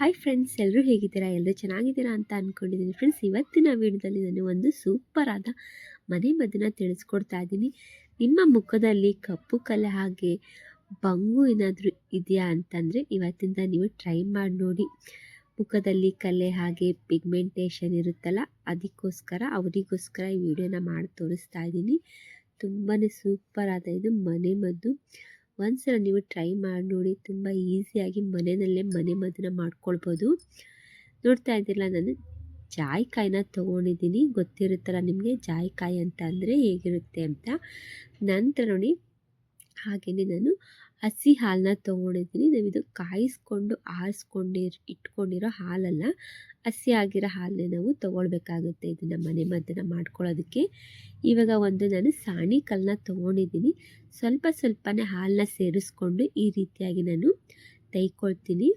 Hi friends, ಎಲ್ಲರೂ ಹೇಗಿದ್ದೀರಾ? ಎಲ್ಲರೂ ಚೆನ್ನಾಗಿದ್ದೀರಾ ಅಂತ ಅಂದ್ಕೊಂಡಿದ್ದೀನಿ. ಫ್ರೆಂಡ್ಸ್, ಇವತ್ತಿನ ವಿಡಿಯೋದಲ್ಲಿ ನಾನು ಒಂದು ಸೂಪರ್ ಆದ ಮನೆಮದ್ದನ್ನ ತಿಳಿಸ್ಕೊಡ್ತಾ ಇದ್ದೀನಿ. ನಿಮ್ಮ ಮುಖದಲ್ಲಿ ಕಪ್ಪು ಕಲೆ ಹಾಗೆ ಬಂಗು ಏನಾದರೂ ಇದೆಯಾ ಅಂತಂದರೆ ಇವತ್ತಿಂದ ನೀವು ಟ್ರೈ ಮಾಡಿ ನೋಡಿ. ಮುಖದಲ್ಲಿ ಕಲೆ ಹಾಗೆ ಪಿಗ್ಮೆಂಟೇಷನ್ ಇರುತ್ತಲ್ಲ, ಅವರಿಗೋಸ್ಕರ ಈ ವಿಡಿಯೋನ ಮಾಡಿ ತೋರಿಸ್ತಾ ಇದ್ದೀನಿ. ತುಂಬಾ ಸೂಪರ್ ಆದ ಇದು ಮನೆಮದ್ದು. ಒಂದ್ಸಲ ನೀವು ಟ್ರೈ ಮಾಡಿ ನೋಡಿ. ತುಂಬ ಈಸಿಯಾಗಿ ಮನೆಯಲ್ಲೇ ಮನೆಮದ್ದನ್ನ ಮಾಡ್ಕೊಳ್ಬೋದು. ನೋಡ್ತಾ ಇದ್ದಿರಲ್ಲ, ನಾನು ಜಾಯಿಕಾಯಿನ ತೊಗೊಂಡಿದ್ದೀನಿ. ಗೊತ್ತಿರುತ್ತಲ್ಲ ನಿಮಗೆ ಜಾಯಿಕಾಯಿ ಅಂತ ಅಂದರೆ ಹೇಗಿರುತ್ತೆ ಅಂತ. ನಂತರ ನೋಡಿ, ಹಾಗೆಯೇ ನಾನು ಹಸಿ ಹಾಲನ್ನ ತೊಗೊಂಡಿದ್ದೀನಿ. ನಾವಿದು ಕಾಯಿಸ್ಕೊಂಡು ಇಟ್ಕೊಂಡಿರೋ ಹಾಲಲ್ಲ, ಹಸಿ ಆಗಿರೋ ಹಾಲನ್ನೇ ನಾವು ತೊಗೊಳ್ಬೇಕಾಗುತ್ತೆ ಇದನ್ನು ಮನೆಮದ್ದನ್ನ ಮಾಡ್ಕೊಳ್ಳೋದಕ್ಕೆ. ಇವಾಗ ನಾನು ಸಾಣಿ ಕಲ್ಲನ್ನ ತೊಗೊಂಡಿದ್ದೀನಿ. ಸ್ವಲ್ಪನೇ ಹಾಲನ್ನ ಸೇರಿಸ್ಕೊಂಡು ಈ ರೀತಿಯಾಗಿ ನಾನು ತೆಯ್ಕೊಳ್ತೀನಿ.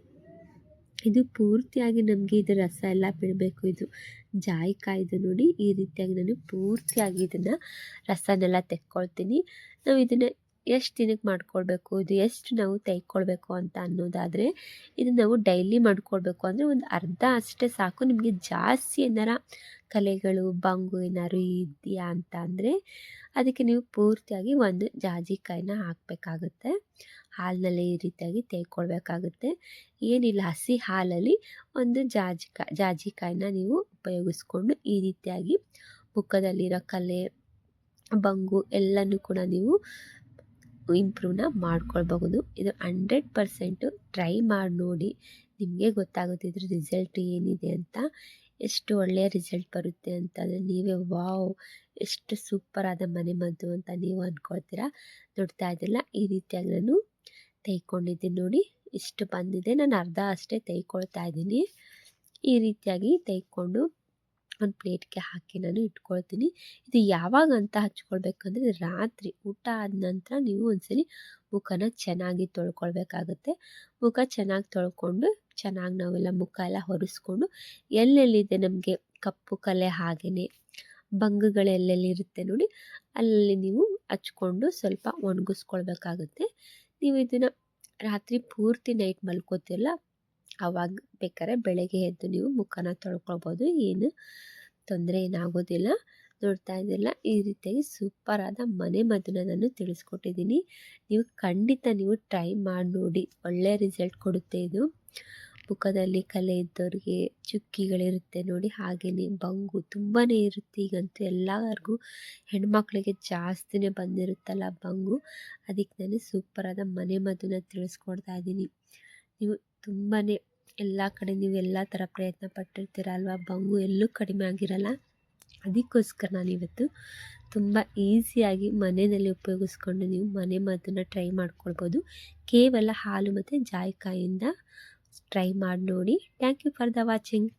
ಇದು ಪೂರ್ತಿಯಾಗಿ ನಮಗೆ ಇದು ರಸ ಎಲ್ಲ ಬಿಡಬೇಕು. ಇದು ಜಾಯಿಕಾಯಿದು ನೋಡಿ, ಈ ರೀತಿಯಾಗಿ ನಾನು ಪೂರ್ತಿಯಾಗಿ ಇದನ್ನು ರಸನೆಲ್ಲ ತೆಕ್ಕೊಳ್ತೀನಿ. ನಾವು ಇದನ್ನು ಎಷ್ಟು ದಿನಕ್ಕೆ ಮಾಡ್ಕೊಳ್ಬೇಕು, ಇದು ಎಷ್ಟು ನಾವು ತೆಯ್ಕೊಳ್ಬೇಕು ಅಂತ ಅನ್ನೋದಾದರೆ, ಇದು ನಾವು ಡೈಲಿ ಮಾಡ್ಕೊಳ್ಬೇಕು ಅಂದರೆ ಒಂದು ಅರ್ಧ ಅಷ್ಟೇ ಸಾಕು. ನಿಮಗೆ ಜಾಸ್ತಿ ಏನಾರ ಕಲೆಗಳು ಬಂಗು ಏನಾದ್ರು ಇದೆಯಾ ಅಂತ ಅಂದರೆ ಅದಕ್ಕೆ ನೀವು ಪೂರ್ತಿಯಾಗಿ ಒಂದು ಜಾಜಿಕಾಯಿನ ಹಾಕಬೇಕಾಗುತ್ತೆ. ಹಾಲಿನಲ್ಲಿ ಈ ರೀತಿಯಾಗಿ ತೆಯ್ಕೊಳ್ಬೇಕಾಗುತ್ತೆ. ಏನಿಲ್ಲ, ಹಸಿ ಹಾಲಲ್ಲಿ ಒಂದು ಜಾಜಿಕಾಯಿನ ನೀವು ಉಪಯೋಗಿಸ್ಕೊಂಡು ಈ ರೀತಿಯಾಗಿ ಮುಖದಲ್ಲಿರೋ ಕಲೆ ಬಂಗು ಎಲ್ಲನೂ ಕೂಡ ನೀವು ಇಂಪ್ರೂವ್ನ ಮಾಡ್ಕೊಳ್ಬಹುದು. ಇದು 100% ಟ್ರೈ ಮಾಡಿ ನೋಡಿ. ನಿಮಗೆ ಗೊತ್ತಾಗುತ್ತೆ ಇದ್ರ ರಿಸಲ್ಟ್ ಏನಿದೆ ಅಂತ. ಎಷ್ಟು ಒಳ್ಳೆಯ ರಿಸಲ್ಟ್ ಬರುತ್ತೆ ಅಂತಂದರೆ ನೀವೇ ವಾವ್, ಎಷ್ಟು ಸೂಪರ್ ಆದ ಮನೆಮದ್ದು ಅಂತ ನೀವು ಅಂದ್ಕೊಳ್ತೀರಾ. ನೋಡ್ತಾ ಇದ್ದಿಲ್ಲ, ಈ ರೀತಿಯಾಗಿ ನಾನು ತೆಯ್ಕೊಂಡಿದ್ದೀನಿ ನೋಡಿ. ಇಷ್ಟು ಬಂದಿದೆ. ನಾನು ಅರ್ಧ ಅಷ್ಟೇ ತೆಯ್ಕೊಳ್ತಾ ಇದ್ದೀನಿ. ಈ ರೀತಿಯಾಗಿ ತೆಯ್ಕೊಂಡು ಒಂದು ಪ್ಲೇಟ್ಗೆ ಹಾಕಿ ನಾನು ಇಟ್ಕೊಳ್ತೀನಿ. ಇದು ಯಾವಾಗ ಅಂತ ಹಚ್ಕೊಳ್ಬೇಕಂದ್ರೆ, ರಾತ್ರಿ ಊಟ ಆದ ನಂತರ ನೀವು ಒಂದ್ಸಲಿ ಮುಖನ ಚೆನ್ನಾಗಿ ತೊಳ್ಕೊಳ್ಬೇಕಾಗುತ್ತೆ. ಮುಖ ಚೆನ್ನಾಗಿ ತೊಳ್ಕೊಂಡು ಚೆನ್ನಾಗಿ ನಾವೆಲ್ಲ ಮುಖ ಎಲ್ಲ ಒರೆಸ್ಕೊಂಡು, ಎಲ್ಲೆಲ್ಲಿದೆ ನಮಗೆ ಕಪ್ಪು ಕಲೆ ಹಾಗೆಯೇ ಬಂಗುಗಳೆಲ್ಲೆಲ್ಲಿರುತ್ತೆ ನೋಡಿ, ಅಲ್ಲಿ ನೀವು ಹಚ್ಕೊಂಡು ಸ್ವಲ್ಪ ಒಣಗಿಸ್ಕೊಳ್ಬೇಕಾಗುತ್ತೆ. ನೀವು ಇದನ್ನು ರಾತ್ರಿ ಪೂರ್ತಿ ನೈಟ್ ಮಲ್ಕೋತಿರಲ್ಲ, ಆವಾಗ ಬೇಕಾದ್ರೆ ಬೆಳಗ್ಗೆ ಎದ್ದು ನೀವು ಮುಖನ ತೊಳ್ಕೊಳ್ಬೋದು. ಏನು ತೊಂದರೆ ಏನಾಗೋದಿಲ್ಲ. ನೋಡ್ತಾ ಇದ್ದಿಲ್ಲ, ಈ ರೀತಿಯಾಗಿ ಸೂಪರ್ ಆದ ಮನೆಮದ್ದನ್ನ ನಾನು ತಿಳಿಸ್ಕೊಟ್ಟಿದ್ದೀನಿ. ನೀವು ಖಂಡಿತ ನೀವು ಟ್ರೈ ಮಾಡಿ ನೋಡಿ. ಒಳ್ಳೆಯ ರಿಸಲ್ಟ್ ಕೊಡುತ್ತೆ ಇದು. ಮುಖದಲ್ಲಿ ಕಲೆ ಇದ್ದವ್ರಿಗೆ, ಚುಕ್ಕಿಗಳಿರುತ್ತೆ ನೋಡಿ, ಹಾಗೆಯೇ ಬಂಗು ತುಂಬಾ ಇರುತ್ತೆ. ಈಗಂತೂ ಎಲ್ಲರಿಗೂ ಹೆಣ್ಮಕ್ಳಿಗೆ ಜಾಸ್ತಿನೇ ಬಂದಿರುತ್ತಲ್ಲ ಬಂಗು. ಅದಕ್ಕೆ ನಾನು ಸೂಪರ್ ಆದ ಮನೆಮದ್ದನ್ನ ತಿಳಿಸ್ಕೊಡ್ತಾ ಇದ್ದೀನಿ. ನೀವು ತುಂಬಾ ಎಲ್ಲ ಕಡೆ ನೀವು ಎಲ್ಲ ಥರ ಪ್ರಯತ್ನ ಪಟ್ಟಿರ್ತೀರ ಅಲ್ವಾ, ಬಂಗು ಎಲ್ಲೂ ಕಡಿಮೆ ಆಗಿರಲ್ಲ. ಅದಕ್ಕೋಸ್ಕರ ನಾನಿವತ್ತು ತುಂಬ ಈಸಿಯಾಗಿ ಮನೆಯಲ್ಲಿ ಉಪಯೋಗಿಸ್ಕೊಂಡು ನೀವು ಮನೆಮದ್ದನ್ನ ಟ್ರೈ ಮಾಡ್ಕೊಳ್ಬೋದು. ಕೇವಲ ಹಾಲು ಮತ್ತು ಜಾಯಿಕಾಯಿಂದ ಟ್ರೈ ಮಾಡಿ ನೋಡಿ. Thank you for the watching.